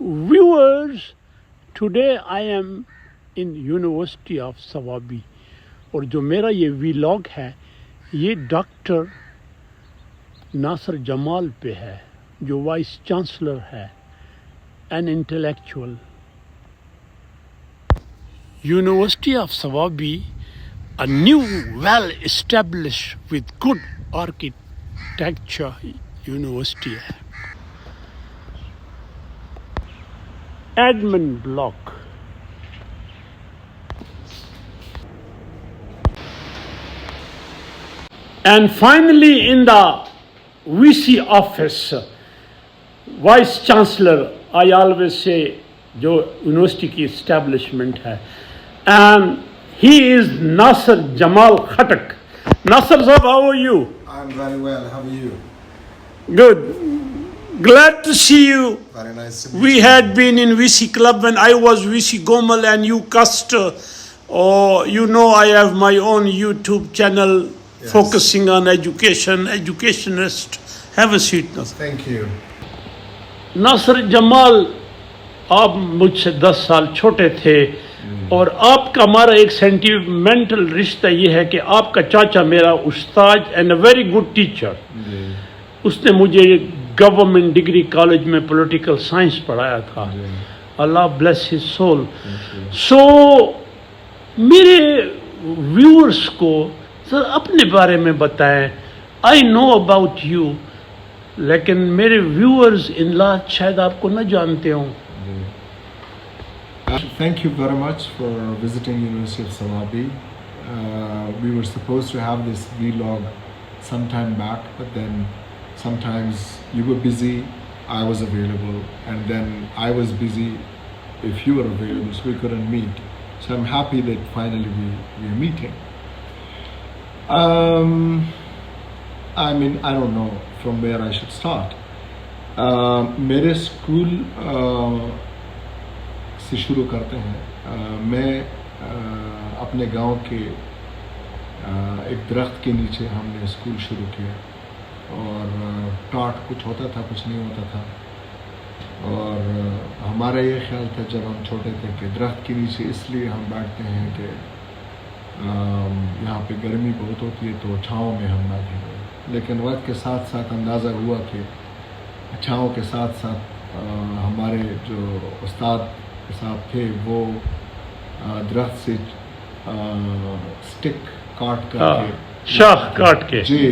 Viewers, today I am in University of Sawabi اور جو میرا یہ ویلاگ ہے یہ ڈاکٹر ناصر جمال پہ ہے جو وائس چانسلر ہے an intellectual. University of Sawabi, a new well established with good architecture university ہے. Admin block. And finally in the VC office, Vice Chancellor, I always say, جو یونیورسٹی کی establishment ہے, and he is Nasir Jamal Khattak. Nasir Sahab, how are you? I'm very well. How are you? Good. Glad to see you. Very nice to meet We you. had been in VC Club when I was VC Gomal and you cast, you know I have my own YouTube channel focusing on education, educationist. Have a seat, Nasir. Thank you. ناصر جمال, آپ مجھ سے 10 سال چھوٹے تھے اور آپ کا ہمارا ایک سینٹیمنٹل رشتہ یہ ہے کہ آپ کا چاچا میرا استاد and a very good teacher, اس نے مجھے گورنمنٹ ڈگری کالج میں پولیٹیکل سائنس پڑھایا تھا. اللہ بلیس ہز سول. سو میرے ویورز کو سر اپنے بارے میں بتائیں. آئی نو اباؤٹ یو, لیکن میرے ویورز ان لا شاید آپ کو نہ جانتے ہوں. Thank you very much for visiting University of Sawabi. We were supposed to have this vlog some time back, but then sometimes you were busy, I was available, and then I was busy if you were available, so we couldn't meet. So I'm happy that finally we are meeting. I mean, I don't know from where I should start. میرے school سے شروع کرتے ہیں. میں اپنے گاؤں کے ایک درخت کے نیچے ہم نے اسکول شروع کیا, اور ٹاٹ کچھ ہوتا تھا کچھ نہیں ہوتا تھا, اور ہمارا یہ خیال تھا جب ہم چھوٹے تھے کہ درخت کے نیچے اس لیے ہم بیٹھتے ہیں کہ یہاں پہ گرمی بہت ہوتی ہے تو چھاؤں میں ہم بیٹھیں گے. لیکن وقت کے ساتھ ساتھ اندازہ ہوا کہ چھاؤں کے ساتھ ساتھ ہمارے جو استاد صاحب تھے وہ درخت سے اسٹک کاٹ کر کے, شاخ کاٹ کے, جی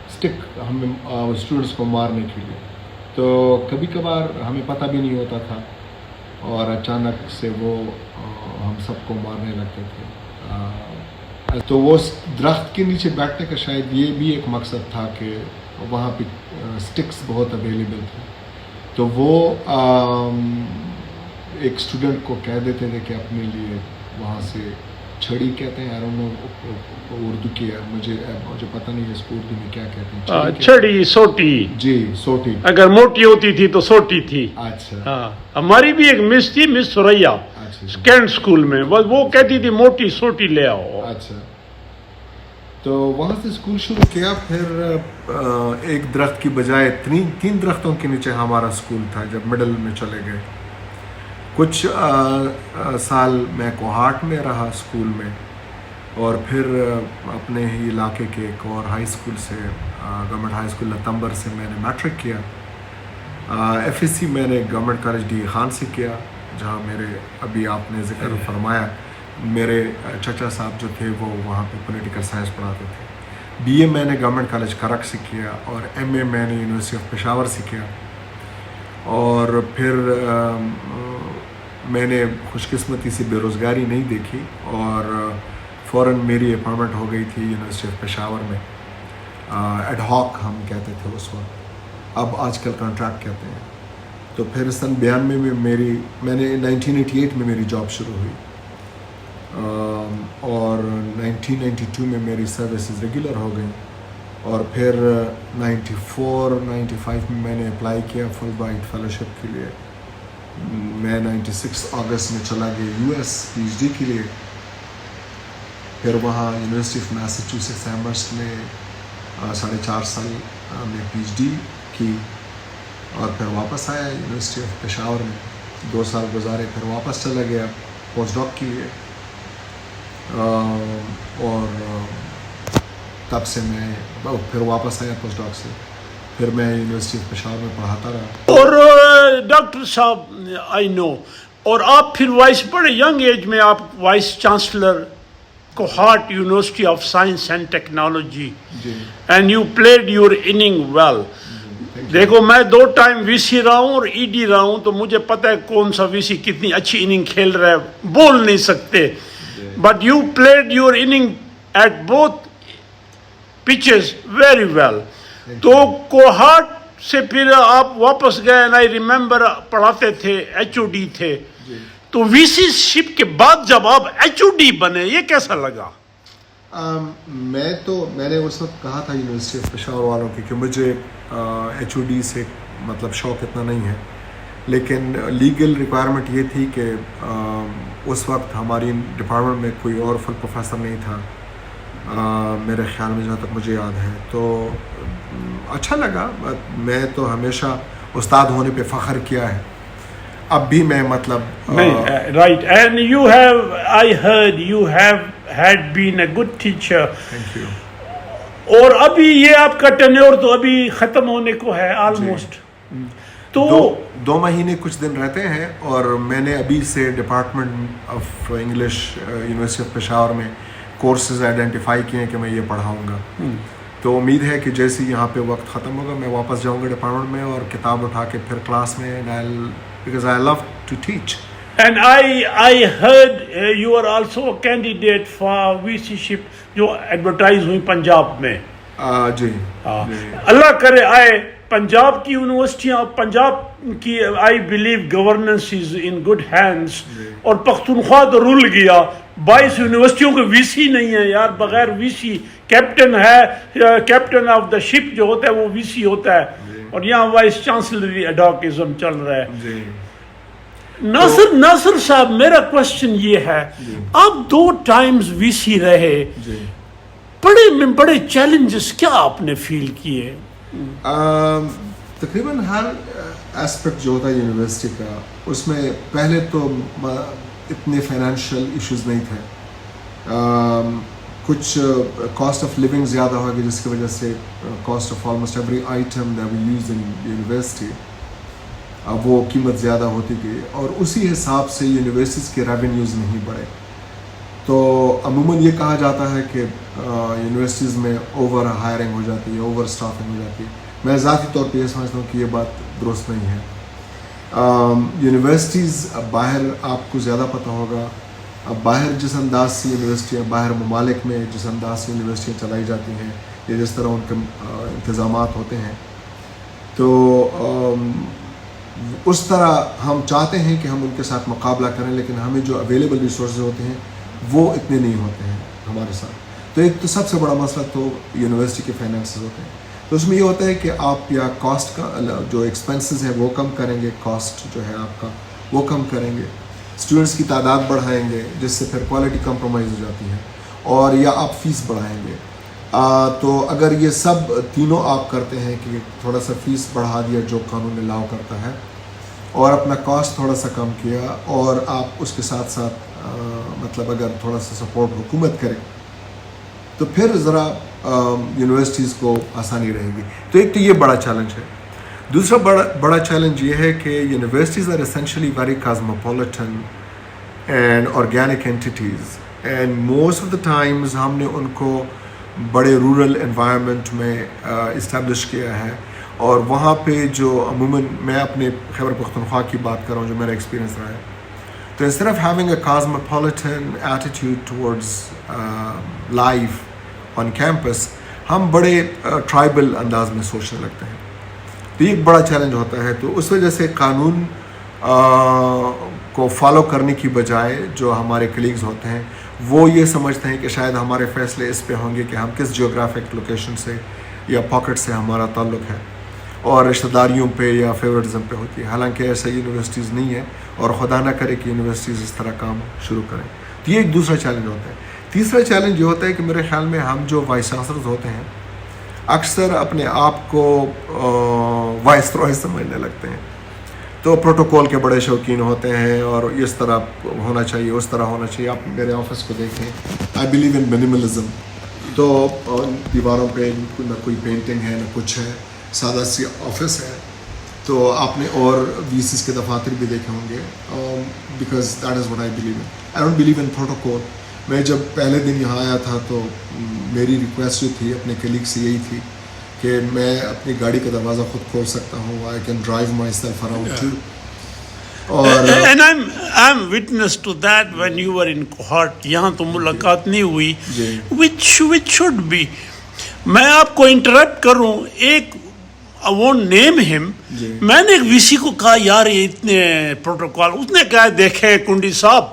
اسٹک ہمیں اسٹوڈنٹس کو مارنے کے لیے. تو کبھی کبھار ہمیں پتہ بھی نہیں ہوتا تھا اور اچانک سے وہ ہم سب کو مارنے لگتے تھے. تو وہ درخت کے نیچے بیٹھنے کا شاید یہ بھی ایک مقصد تھا کہ وہاں پہ اسٹکس بہت اویلیبل تھے, تو وہ ایک اسٹوڈنٹ کو کہہ دیتے تھے کہ اپنے لیے وہاں سے چھڑی کہتے ہیں, اردو کی مجھے پتہ نہیں ہے اس کو اردو میں کیا کہتے ہیں. چھڑی, سوٹی. جی سوٹی. اگر موٹی ہوتی تھی تو سوٹی تھی. اچھا. ہماری بھی ایک مس تھی, مس سوریا, سیکنڈ اسکول میں, بس وہ کہتی تھی موٹی سوٹی لے آؤ. اچھا. تو وہاں سے اسکول شروع کیا. پھر ایک درخت کی بجائے 3 درختوں کے نیچے ہمارا اسکول تھا جب مڈل میں چلے گئے. کچھ سال میں کوہاٹ میں رہا اسکول میں, اور پھر اپنے ہی علاقے کے ایک اور ہائی اسکول سے, گورنمنٹ ہائی اسکول لتمبر سے میں نے میٹرک کیا. ایف ایس سی میں نے گورنمنٹ کالج ڈی خان سے کیا, جہاں میرے ابھی آپ نے ذکر فرمایا میرے چچا صاحب جو تھے وہ وہاں پہ پولیٹیکل سائنس پڑھاتے تھے. بی اے میں نے گورنمنٹ کالج کرک سے کیا, اور ایم اے میں نے یونیورسٹی آف پشاور سے کیا. اور پھر میں نے خوش قسمتی سے بے روزگاری نہیں دیکھی, اور فوراً میری اپائنٹمنٹ ہو گئی تھی یونیورسٹی آف پشاور میں. ایڈ ہاک ہم کہتے تھے اس وقت, اب آج کل کانٹریکٹ کہتے ہیں. تو پھر سن 92 میں میں نے 1988 میں میری جاب شروع ہوئی, اور 1992 میں میری سروسز ریگولر ہو گئیں. اور پھر 94-95 میں میں نے اپلائی کیا فل برائٹ فیلوشپ کے لیے. میں 96 اگست میں چلا گیا U S P H D کے لیے. پھر وہاں یونیورسٹی آف میساچوسیٹس ایمرسٹ میں 4.5 سال میں پی ایچ ڈی کی. اور پھر واپس آیا یونیورسٹی آف پشاور میں 2 سال گزارے، پھر واپس چلا گیا پوسٹ ڈاک کے لیے، اور تب سے میں پھر واپس آیا پوسٹ ڈاک سے، پھر میں یونیورسٹی آف پشاور میں پڑھاتا رہا. اور ڈاکٹر صاحب آئی نو، اور آپ پھر وائس بڑے ینگ ایج میں آپ vice chancellor Kohat university of science and technology, جی and you played your inning well. دیکھو میں 2 ٹائم وی سی رہا ہوں اور ای ڈی رہا ہوں، تو مجھے پتہ ہے کون سا وی سی کتنی اچھی اننگ کھیل رہا ہے، بول نہیں سکتے، but you played your inning at both pitches very well. تو کوہارٹ سے پھر آپ واپس گئے، اینڈ آئی ریممبر پڑھاتے تھے، ایچ او ڈی تھے، تو وی سی شپ کے بعد جب آپ ایچ او ڈی بنے، یہ کیسا لگا؟ میں نے اس وقت کہا تھا یونیورسٹی آف پشاور والوں کی کہ مجھے ایچ او ڈی سے مطلب شوق اتنا نہیں ہے، لیکن لیگل ریکوائرمنٹ یہ تھی کہ اس وقت ہماری ڈپارٹمنٹ میں کوئی اور فل پروفیسر نہیں تھا میرے خیال میں، جہاں تک مجھے یاد ہے. تو اچھا لگا. میں تو ہمیشہ استاد ہونے پہ فخر کیا ہے، اب بھی میں مطلب right. And you have, I heard you have had been a good teacher. Thank you. اور ابھی یہ آپ کا ٹینیور تو ابھی ختم ہونے کو ہے آلموسٹ. تو 2 مہینے کچھ دن رہتے ہیں، اور میں نے ابھی سے department of English university of Peshawar میں کورسز آئیڈینٹیفائی کیے ہیں کہ میں یہ پڑھاؤں گا. تو امید ہے کہ جیسے یہاں پہ وقت ختم ہوگا میں واپس جاؤں گا ڈپارٹمنٹ میں، اور کتاب اٹھا کے پھر کلاس میں، because I love to teach. And I heard you are also a candidate for VC ship جو ایڈورٹائز ہوئی پنجاب میں. جی اللہ کرے آئے پنجاب کی یونیورسٹیاں، پنجاب کی I believe governance is in good hands. اور پختونخوا تو رول گیا، 22 یونیورسٹیوں کے وی سی نہیں ہے یار، بغیر وی سی کیپٹن ہے، کیپٹن آف دا شپ جو ہوتا ہے وہ وی سی ہوتا ہے، اور یہاں وائس چانسلری اڈاکزم چل رہا ہے. ناصر صاحب میرا کوشچن یہ ہے، آپ 2 ٹائمز وی سی رہے، بڑے چیلنجز کیا آپ نے فیل کیے؟ تقریباً ہر اسپیکٹ جو ہوتا ہے یونیورسٹی کا، اس میں پہلے تو اتنے فائنینشیل ایشوز نہیں تھے، کچھ کاسٹ آف لیونگ زیادہ ہوگی جس کی وجہ سے cost of almost every item that we use in university وہ قیمت زیادہ ہوتی گئی، اور اسی حساب سے یونیورسٹیز کے ریونیوز نہیں بڑھے. تو عموماً یہ کہا جاتا ہے کہ یونیورسٹیز میں اوور ہائرنگ ہو جاتی ہے، اوور اسٹافنگ ہو جاتی ہے. میں ذاتی طور پہ یہ سمجھتا ہوں کہ یہ بات درست نہیں ہے. یونیورسٹیز باہر آپ کو زیادہ پتہ ہوگا، باہر جس انداز سے یونیورسٹیاں، باہر ممالک میں جس انداز سے یونیورسٹیاں چلائی جاتی ہیں یا جس طرح ان کے انتظامات ہوتے ہیں، تو اس طرح ہم چاہتے ہیں کہ ہم ان کے ساتھ مقابلہ کریں، لیکن ہمیں جو اویلیبل ریسورسز ہوتے ہیں وہ اتنے نہیں ہوتے ہیں ہمارے ساتھ. تو ایک تو سب سے بڑا مسئلہ تو یونیورسٹی کے فائنینسز ہوتے ہیں. تو اس میں یہ ہوتا ہے کہ آپ یا کاسٹ کا جو ایکسپینسز ہیں وہ کم کریں گے، کاسٹ جو ہے آپ کا وہ کم کریں گے، اسٹوڈنٹس کی تعداد بڑھائیں گے جس سے پھر کوالٹی کمپرومائز ہو جاتی ہے، اور یا آپ فیس بڑھائیں گے. تو اگر یہ سب تینوں آپ کرتے ہیں کہ تھوڑا سا فیس بڑھا دیا جو قانون الاؤ کرتا ہے، اور اپنا کاسٹ تھوڑا سا کم کیا، اور آپ اس کے ساتھ ساتھ مطلب اگر تھوڑا سا سپورٹ حکومت کرے تو پھر ذرا یونیورسٹیز کو آسانی رہے گی. تو ایک تو یہ بڑا چیلنج ہے. دوسرا بڑا چیلنج یہ ہے کہ universities are essentially very cosmopolitan and organic entities, and most of the times ہم نے ان کو بڑے رورل انوائرمنٹ میں اسٹیبلش کیا ہے، اور وہاں پہ جو عموماً میں اپنے خیبر پختونخوا کی بات کر رہا ہوں جو میرا ایکسپیرینس رہا ہے، تو instead of having a cosmopolitan attitude towards life on campus, ہم بڑے ٹرائبل انداز میں سوچنے لگتے ہیں. تو یہ ایک بڑا چیلنج ہوتا ہے. تو اس وجہ سے قانون کو فالو کرنے کی بجائے جو ہمارے کلیگز ہوتے ہیں وہ یہ سمجھتے ہیں کہ شاید ہمارے فیصلے اس پہ ہوں گے کہ ہم کس جیوگرافک لوکیشن سے یا پاکٹ سے ہمارا تعلق ہے، اور رشتہ داریوں پہ یا فیورٹزم پہ ہوتی ہے. حالانکہ ایسا یونیورسٹیز نہیں ہے، اور خدا نہ کرے کہ یونیورسٹیز اس طرح کام شروع کریں. تو یہ ایک دوسرا چیلنج ہوتا ہے. تیسرا چیلنج یہ ہوتا ہے کہ میرے خیال میں ہم جو وائس چانسلرز ہوتے ہیں اکثر اپنے آپ کو وائس رائے سمجھنے لگتے ہیں. تو پروٹوکول کے بڑے شوقین ہوتے ہیں اور اس طرح ہونا چاہیے, اس طرح ہونا چاہیے. آپ میرے آفس کو دیکھیں, آئی بلیو ان منیملزم. تو دیواروں پہ نہ کوئی پینٹنگ ہے نہ کچھ ہے, سادہ سی آفس ہے. تو آپ نے اور وی سیز کے دفاتر بھی دیکھے ہوں گے, because that is what I believe in. I don't believe in protocol. میں جب پہلے دن یہاں آیا تھا تو میری ریکویسٹ جو تھی اپنے کلیگ سے یہی تھی کہ میں اپنی گاڑی کا دروازہ خود کھول سکتا ہوں. I can drive myself around too. And I'm witness to that when you were in cohort. یہاں تو ملاقات نہیں ہوئی, which should be. میں آپ کو انٹرپٹ کروں, ایک I won't name him. میں نے ایک وی سی کو کہا یار یہ اتنے پروٹوکول, اس نے کہا دیکھیں کنڈی صاحب,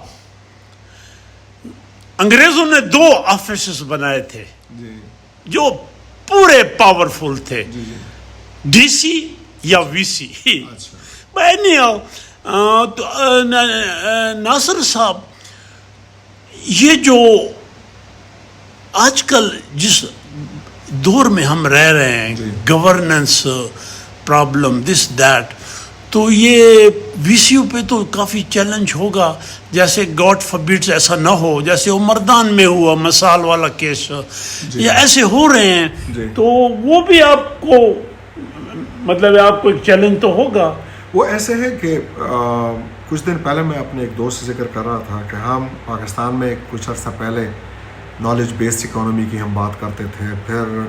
انگریزوں نے 2 آفیسز بنائے تھے جو پورے پاورفل تھے, ڈی سی یا وی سی. ناصر صاحب, یہ جو آج کل جس دور میں ہم رہ رہے ہیں, گورننس پرابلم دس دیٹ, تو یہ وی سی او پہ تو کافی چیلنج ہوگا. جیسے گاڈ فاربڈ ایسا نہ ہو جیسے عمردان میں ہوا مثال والا کیس, یا ایسے ہو رہے ہیں, تو وہ بھی آپ کو مطلب آپ کو ایک چیلنج تو ہوگا. وہ ایسے ہے کہ کچھ دن پہلے میں اپنے ایک دوست سے ذکر کر رہا تھا کہ ہم پاکستان میں کچھ عرصہ پہلے نالج بیسڈ اکانومی کی ہم بات کرتے تھے. پھر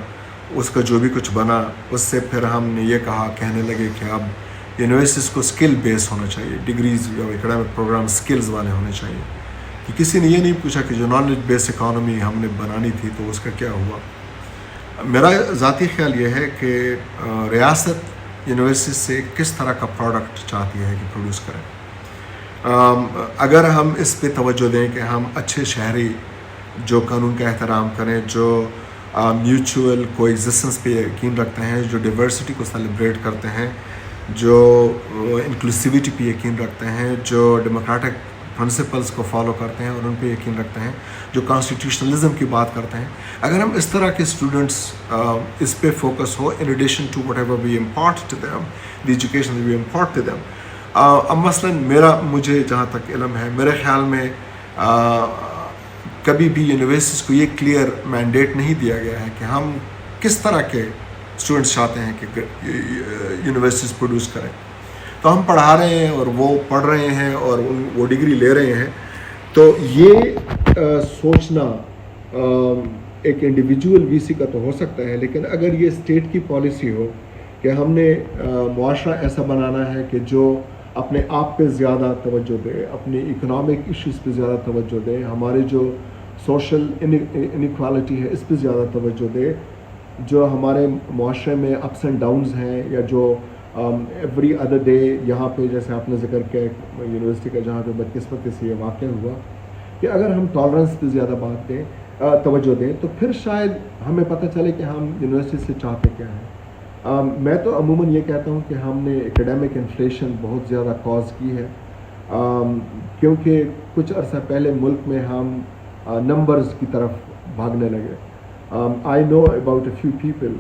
اس کا جو بھی کچھ بنا اس سے پھر ہم نے یہ کہنے لگے کہ اب یونیورسٹیز کو اسکل بیس ہونا چاہیے, ڈگریز یا اکیڈمک پروگرام اسکلز والے ہونے چاہیے. کہ کسی نے یہ نہیں پوچھا کہ جو نالج بیس اکانومی ہم نے بنانی تھی تو اس کا کیا ہوا. میرا ذاتی خیال یہ ہے کہ ریاست یونیورسٹی سے کس طرح کا پروڈکٹ چاہتی ہے کہ پروڈیوس کریں. اگر ہم اس پہ توجہ دیں کہ ہم اچھے شہری جو قانون کا احترام کریں, جو میوچول کو ایگزسٹنس پہ یقین رکھتے ہیں, جو ڈیورسٹی کو سیلیبریٹ کرتے ہیں, جو انکلوسیوٹی پہ یقین رکھتے ہیں, جو ڈیموکریٹک پرنسپلز کو فالو کرتے ہیں اور ان پہ یقین رکھتے ہیں, جو کانسٹیٹیوشنلزم کی بات کرتے ہیں, اگر ہم اس طرح کے اسٹوڈنٹس اس پہ فوکس ہو in addition to whatever we impart to them, the education we impart to them. اب مثلاً مجھے جہاں تک علم ہے, میرے خیال میں کبھی بھی یونیورسٹیز کو یہ کلیئر مینڈیٹ نہیں دیا گیا ہے کہ ہم کس طرح کے اسٹوڈنٹس چاہتے ہیں کہ یونیورسٹیز پروڈیوس کریں. تو ہم پڑھا رہے ہیں اور وہ پڑھ رہے ہیں اور وہ ڈگری لے رہے ہیں. تو یہ سوچنا ایک انڈیویجول وی سی کا تو ہو سکتا ہے, لیکن اگر یہ اسٹیٹ کی پالیسی ہو کہ ہم نے معاشرہ ایسا بنانا ہے کہ جو اپنے آپ پہ زیادہ توجہ دے, اپنی اکنامک ایشوز پہ زیادہ توجہ دے, ہمارے جو سوشل انیکوالٹی ہے اس پہ زیادہ توجہ دے, جو ہمارے معاشرے میں اپس اینڈ ڈاؤنز ہیں, یا جو ایوری ادر ڈے یہاں پہ جیسے آپ نے ذکر کیا یونیورسٹی کا جہاں پہ بدقسمتی سے یہ واقع ہوا, کہ اگر ہم ٹالرنس پہ زیادہ بات دیں, توجہ دیں, تو پھر شاید ہمیں پتہ چلے کہ ہم یونیورسٹی سے چاہتے کیا ہیں. میں تو عموماً یہ کہتا ہوں کہ ہم نے اکیڈمک انفلیشن بہت زیادہ کاز کی ہے, کیونکہ کچھ عرصہ پہلے ملک میں ہم نمبرز کی طرف بھاگنے لگے. I know about a few people,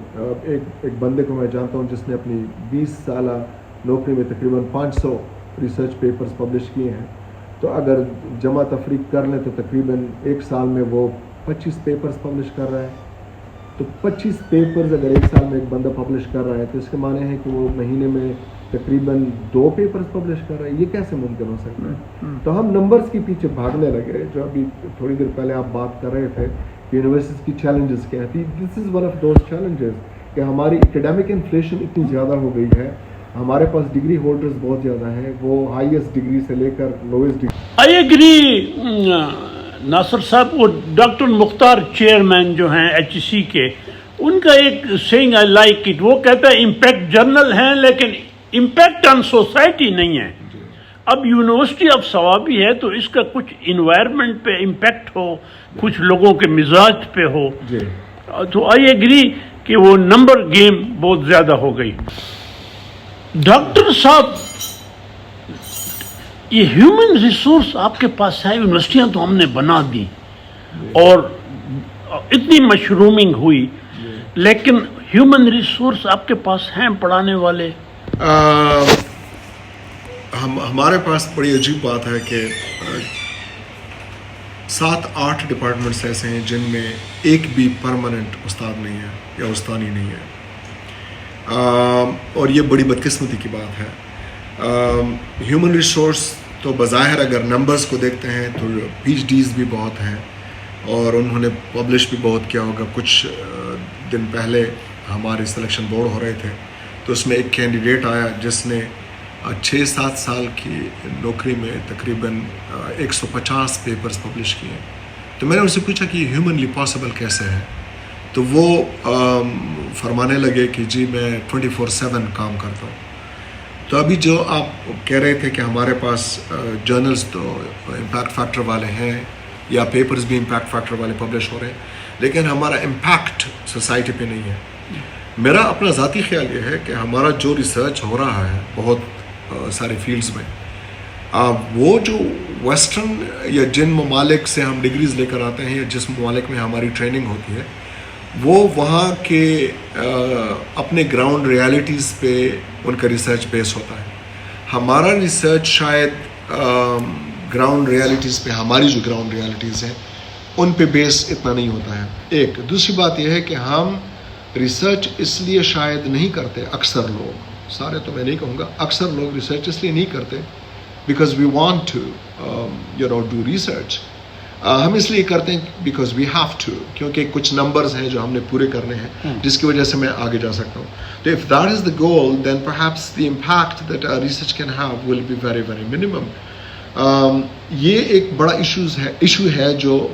ایک بندے کو میں جانتا ہوں جس نے اپنی 20 سالہ نوکری میں تقریباً 500 ریسرچ پیپرز پبلش کیے ہیں. تو اگر جمع تفریق کر لیں تو تقریباً ایک سال میں وہ 25 پیپرز پبلش کر رہا ہے. تو 25 پیپرز اگر ایک سال میں ایک بندہ پبلش کر رہا ہے تو اس کے معنی ہے کہ وہ مہینے میں تقریباً 2 پیپرز پبلش کر رہا ہے. یہ کیسے ممکن ہو سکتا ہے؟ تو ہم نمبرز کے پیچھے بھاگنے لگے. جو ابھی تھوڑی دیر پہلے آپ بات کر رہے تھے یونیورسٹیز کی چیلنجز کیا تھی, this is one of those challenges کہ ہماری اکیڈمک انفلیشن اتنی زیادہ ہو گئی ہے, ہمارے پاس ڈگری ہولڈرز بہت زیادہ ہیں, وہ ہائیسٹ ڈگری سے لے کر لوئسٹ ڈگری. آئی ایگری ناصر صاحب. وہ ڈاکٹر مختار چیئرمین جو ہیں HEC کے, ان کا ایک سینگ آئی لائک اٹ, وہ کہتا ہے امپیکٹ جرنل ہیں لیکن امپیکٹ آن سوسائٹی نہیں ہے. اب یونیورسٹی اب ثوابی ہے تو اس کا کچھ انوائرمنٹ پہ امپیکٹ ہو, کچھ لوگوں کے مزاج پہ ہو. تو آئی ایگری کہ وہ نمبر گیم بہت زیادہ ہو گئی. ڈاکٹر صاحب, یہ ہیومن ریسورس آپ کے پاس ہے, یونیورسٹیاں تو ہم نے بنا دی اور اتنی مشرومنگ ہوئی, لیکن ہیومن ریسورس آپ کے پاس ہیں پڑھانے والے؟ ہمارے پاس بڑی عجیب بات ہے کہ 7-8 ڈپارٹمنٹس ایسے ہیں جن میں ایک بھی پرماننٹ استاد نہیں ہے یا استانی نہیں ہے، اور یہ بڑی بدقسمتی کی بات ہے. ہیومن ریسورس تو بظاہر اگر نمبرز کو دیکھتے ہیں تو پی ایچ ڈیز بھی بہت ہیں اور انہوں نے پبلش بھی بہت کیا ہوگا. کچھ دن پہلے ہمارے سلیکشن بورڈ ہو رہے تھے تو اس میں ایک کینڈیڈیٹ آیا جس نے 6-7 سال کی نوکری میں تقریباً 150 پیپرز پبلش کیے. تو میں نے ان سے پوچھا کہ یہ ہیومنلی پاسبل کیسے ہے؟ تو وہ فرمانے لگے کہ جی میں 24/7 کام کرتا ہوں. تو ابھی جو آپ کہہ رہے تھے کہ ہمارے پاس جرنلز تو امپیکٹ فیکٹر والے ہیں یا پیپرز بھی امپیکٹ فیکٹر والے پبلش ہو رہے ہیں، لیکن ہمارا امپیکٹ سوسائٹی پہ نہیں ہے. میرا اپنا ذاتی خیال یہ ہے کہ ہمارا جو ریسرچ ہو رہا ہے بہت سارے فیلڈز میں، وہ جو ویسٹرن یا جن ممالک سے ہم ڈگریز لے کر آتے ہیں یا جس ممالک میں ہماری ٹریننگ ہوتی ہے، وہ وہاں کے اپنے گراؤنڈ ریالٹیز پہ ان کا ریسرچ بیس ہوتا ہے. ہمارا ریسرچ شاید گراؤنڈ ریالٹیز پہ، ہماری جو گراؤنڈ ریالٹیز ہیں ان پہ بیس اتنا نہیں ہوتا ہے. ایک دوسری بات یہ ہے کہ ہم ریسرچ اس لیے شاید نہیں کرتے، اکثر لوگ، سارے تو میں نہیں کہوں گا، اکثر لوگ ریسرچ اس لیے نہیں کرتے because we want to do research. ہم اس لیے کرتے ہیں بیکاز وی ہیو ٹو، کیونکہ کچھ نمبرز ہیں جو ہم نے پورے کرنے ہیں جس کی وجہ سے میں آگے جا سکتا ہوں. تو if that is the goal then perhaps the impact that research can have will be very very minimum. یہ ایک بڑا ایشو ہے جو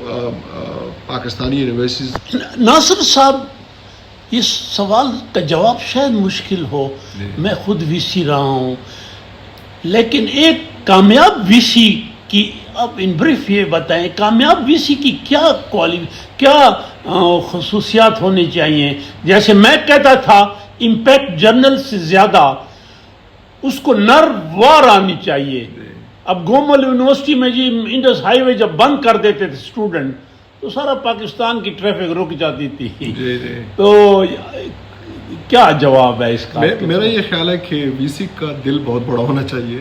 پاکستانی یونیورسٹیز. ناصر صاحب، اس سوال کا جواب شاید مشکل ہو، میں خود وی سی رہا ہوں، لیکن ایک کامیاب وی سی کی اب ان بریف یہ بتائیں، کامیاب وی سی کی کیا خصوصیات ہونی چاہیے؟ جیسے میں کہتا تھا امپیکٹ جرنل سے زیادہ اس کو نرو وار آنی چاہیے. اب گومل یونیورسٹی میں جی انڈس ہائی وے جب بند کر دیتے تھے اسٹوڈنٹ تو سارا پاکستان کی ٹریفک رک جاتی تھی. تو کیا جواب ہے اس کا؟ میرا یہ خیال ہے کہ وی سی کا دل بہت بڑا ہونا چاہیے،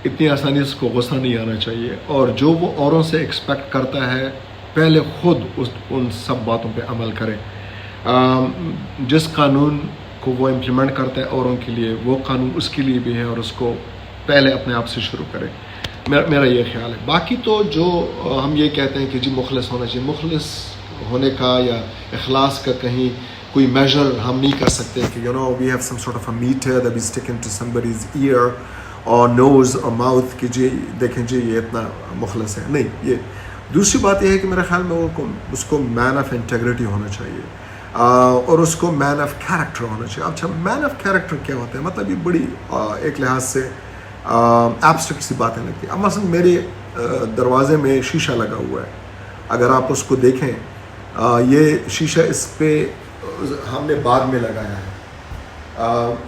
اتنی آسانی سے اس کو غصہ نہیں آنا چاہیے، اور جو وہ اوروں سے ایکسپیکٹ کرتا ہے پہلے خود ان سب باتوں پہ عمل کرے. جس قانون کو وہ امپلیمنٹ کرتا ہے اوروں کے لیے، وہ قانون اس کے لیے بھی ہے اور اس کو پہلے اپنے آپ سے شروع کرے. میرا یہ خیال ہے. باقی تو جو ہم یہ کہتے ہیں کہ جی مخلص ہونا چاہیے، مخلص ہونے کا یا اخلاص کا کہیں کوئی میجر ہم نہیں کر سکتے کہ we have some sort of a matter that we stick into somebody's ear اور نوز اور ماؤتھ کہ جی دیکھیں جی یہ اتنا مخلص ہے. نہیں. یہ دوسری بات یہ ہے کہ میرے خیال میں اس کو مین آف انٹیگریٹی ہونا چاہیے اور اس کو مین آف کیریکٹر ہونا چاہیے. اچھا، مین آف کیریکٹر کیا ہوتا ہے؟ مطلب یہ بڑی ایک لحاظ سے ایبسٹریکٹ سی باتیں لگتی ہیں. اب مثلا میرے دروازے میں شیشہ لگا ہوا ہے، اگر آپ اس کو دیکھیں، یہ شیشہ اس پہ ہم نے بعد میں لگایا ہے،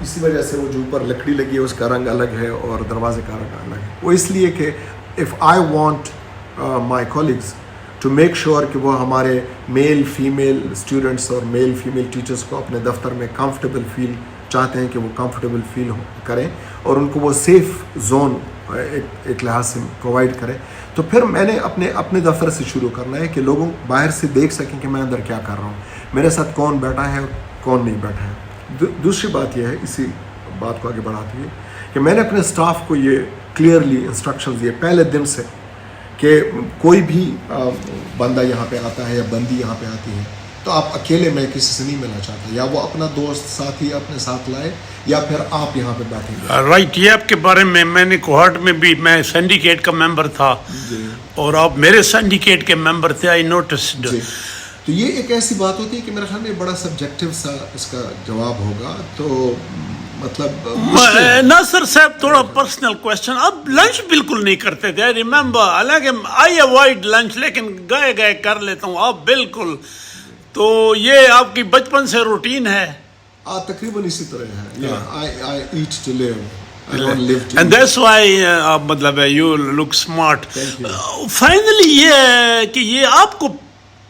اسی وجہ سے وہ جو اوپر لکڑی لگی ہے اس کا رنگ الگ ہے اور دروازے کا رنگ الگ ہے. وہ اس لیے کہ if I want my colleagues to make sure کہ وہ ہمارے میل فیمیل اسٹوڈنٹس اور میل فیمیل ٹیچرس کو اپنے دفتر میں کمفرٹیبل فیل چاہتے ہیں کہ وہ کمفرٹیبل فیل کریں اور ان کو وہ سیف زون ایک لحاظ سے پرووائڈ کریں. تو پھر میں نے اپنے دفتر سے شروع کرنا ہے کہ لوگوں باہر سے دیکھ سکیں کہ میں اندر کیا کر رہا ہوں، میرے ساتھ کون بیٹھا ہے اور کون نہیں بیٹھا ہے. دوسری بات یہ ہے، اسی بات کو آگے بڑھاتی ہے، کہ میں نے اپنے اسٹاف کو یہ کلیئرلی انسٹرکشنز دیے پہلے دن سے کہ کوئی بھی بندہ یہاں پہ آتا ہے یا بندی یہاں پہ آتی ہے تو آپ اکیلے میں کسی سے نہیں ملنا چاہتا، یا وہ اپنا دوست ساتھی اپنے ساتھ لائے یا پھر آپ یہاں پہ بیٹھیں گے. رائٹ. یہ آپ کے بارے میں نے کوہارٹ میں بھی میں سینڈیکیٹ کا ممبر تھا اور آپ میرے سینڈیکیٹ کے ممبر تھے. I noticed. تو یہ ایک ایسی بات ہوتی ہے کہ میرے خیال میں بڑا سبجیکٹیو سا اس کا جواب ہوگا. تو مطلب ناصر صاحب تھوڑا پرسنل کوشچن، آپ لنچ بالکل نہیں کرتے تھے. آئی ریممبر، حالانکہ آئی اوائڈ لنچ لیکن گئے کر لیتا ہوں. آپ بالکل، تو یہ آپ کی بچپن سے روٹین ہے؟ تقریباً اسی طرح ہے. I eat to live. And that's why مطلب you look smart. Finally یہ ہے کہ یہ آپ کو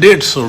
150,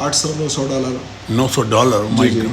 $800-900। $900,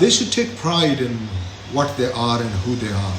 They should take pride in what they are and who they are.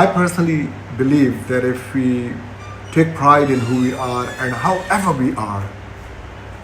I personally believe that if we take pride in who we are and however we are,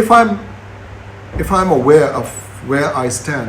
If I'm aware of where I stand,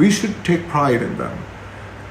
we should take pride in them.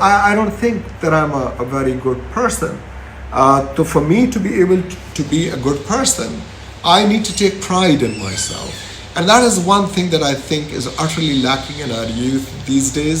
I don't think that I'm a very good person. So for me to be able to be a good person, I need to take pride in myself. And that is one thing that I think is utterly lacking in our youth these days.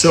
So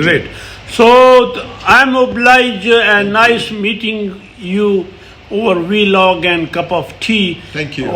Great. So I'm obliged and nice meeting you over vlog and cup of tea. Thank you.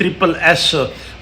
SSS,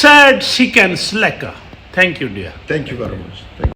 sad, sick and slacker. Thank you dear. Thank you very much.